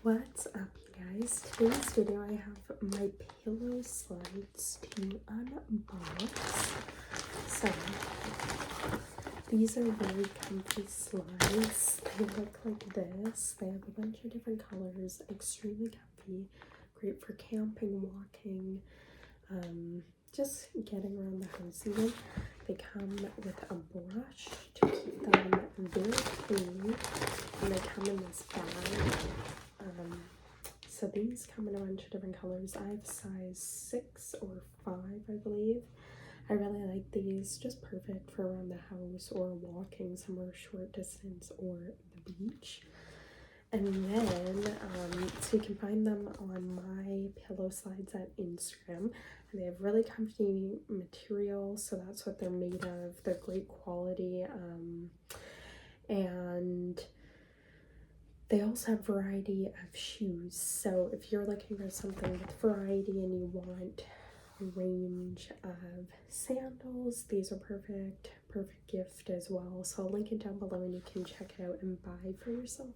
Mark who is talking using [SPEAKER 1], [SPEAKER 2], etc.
[SPEAKER 1] What's up, you guys? Today's video I have my pillow slides to unbox. So these are very comfy slides. They look like this. They have a bunch of different colors, extremely comfy, great for camping, walking, just getting around the house even. They come with a brush to keep them very clean, and they come in this bag. So these come in a bunch of different colors. I have size 6 or 5, I believe. I really like these, just perfect for around the house or walking somewhere short distance or the beach. And then, so you can find them on my pillow slides at Instagram. And they have really comfy material, so that's what they're made of. They're great quality, and they also have variety of shoes. So if you're looking for something with variety and you want a range of sandals, these are perfect gift as well. So I'll link it down below and you can check it out and buy for yourself.